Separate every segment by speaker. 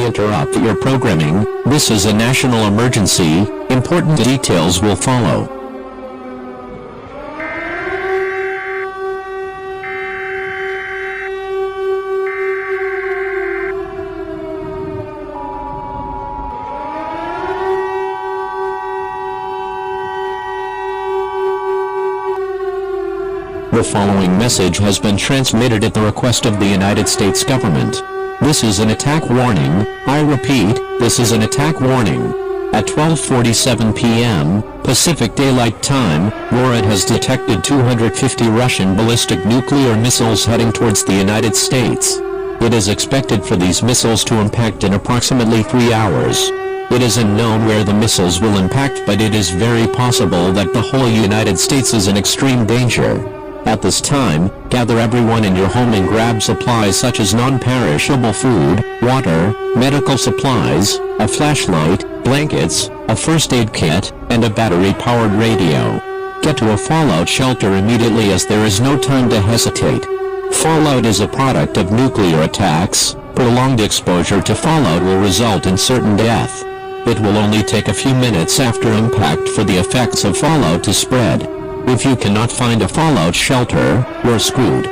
Speaker 1: interrupt your programming. This is a national emergency. Important details will follow. The following message has been transmitted at the request of the United States government. This is an attack warning. I repeat, this is an attack warning. At 12:47 p.m. Pacific Daylight Time, NORAD has detected 250 Russian ballistic nuclear missiles heading towards the United States. It is expected for these missiles to impact in approximately 3 hours. It is unknown where the missiles will impact, but it is very possible that the whole United States is in extreme danger. At this time, gather everyone in your home and grab supplies such as non-perishable food, water, medical supplies, a flashlight, blankets, a first aid kit, and a battery-powered radio. Get to a fallout shelter immediately as there is no time to hesitate. Fallout is a product of nuclear attacks. Prolonged exposure to fallout will result in certain death. It will only take a few minutes after impact for the effects of fallout to spread. If you cannot find a fallout shelter, you're screwed.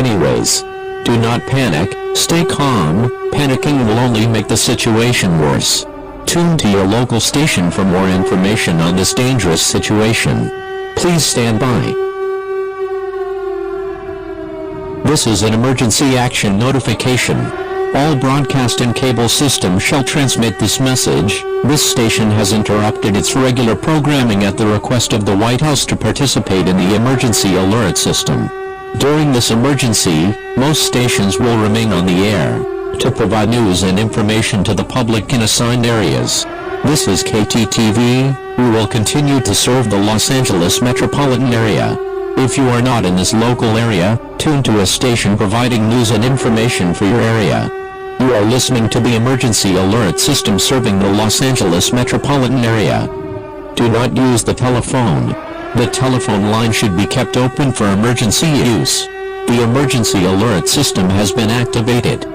Speaker 1: Anyways, do not panic, stay calm. Panicking will only make the situation worse. Tune to your local station for more information on this dangerous situation. Please stand by. This is an emergency action notification. All broadcast and cable systems shall transmit this message. This station has interrupted its regular programming at the request of the White House to participate in the emergency alert system. During this emergency, most stations will remain on the air to provide news and information to the public in assigned areas. This is KTTV. We will continue to serve the Los Angeles metropolitan area. If you are not in this local area, tune to a station providing news and information for your area. You are listening to the emergency alert system serving the Los Angeles metropolitan area. Do not use the telephone. The telephone line should be kept open for emergency use. The emergency alert system has been activated.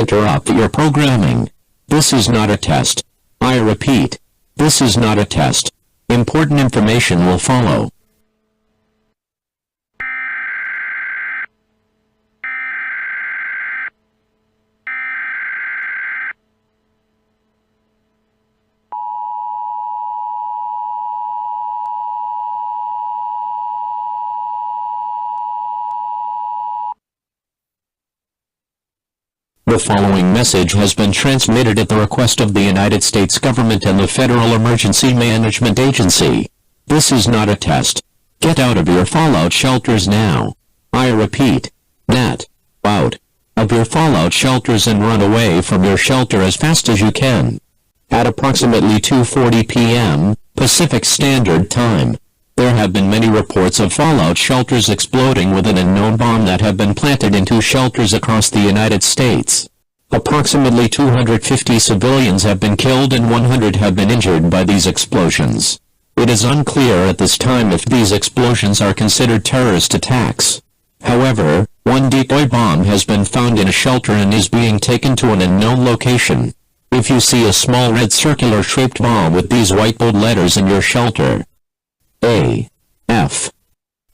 Speaker 1: Interrupt your programming. This is not a test. I repeat, this is not a test. Important information will follow. The following message has been transmitted at the request of the United States government and the Federal Emergency Management Agency. This is not a test. Get out of your fallout shelters now. I repeat, out of your fallout shelters and run away from your shelter as fast as you can. At approximately 2:40 p.m. Pacific Standard Time, there have been many reports of fallout shelters exploding with an unknown bomb that have been planted into shelters across the United States. Approximately 250 civilians have been killed and 100 have been injured by these explosions. It is unclear at this time if these explosions are considered terrorist attacks. However, one decoy bomb has been found in a shelter and is being taken to an unknown location. If you see a small red circular shaped bomb with these white bold letters in your shelter, F.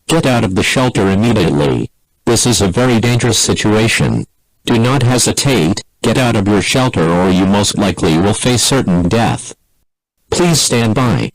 Speaker 1: Get out of the shelter immediately. This is a very dangerous situation. Do not hesitate, get out of your shelter or you most likely will face certain death. Please stand by.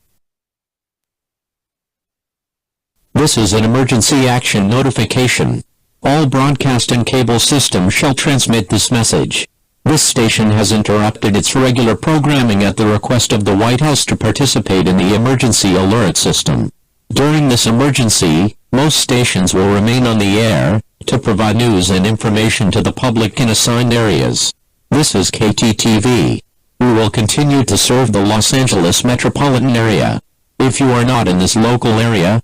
Speaker 1: This is an emergency action notification. All broadcast and cable systems shall transmit this message. This station has interrupted its regular programming at the request of the White House to participate in the emergency alert system. During this emergency, most stations will remain on the air to provide news and information to the public in assigned areas. This is KTTV. We will continue to serve the Los Angeles metropolitan area. If you are not in this local area,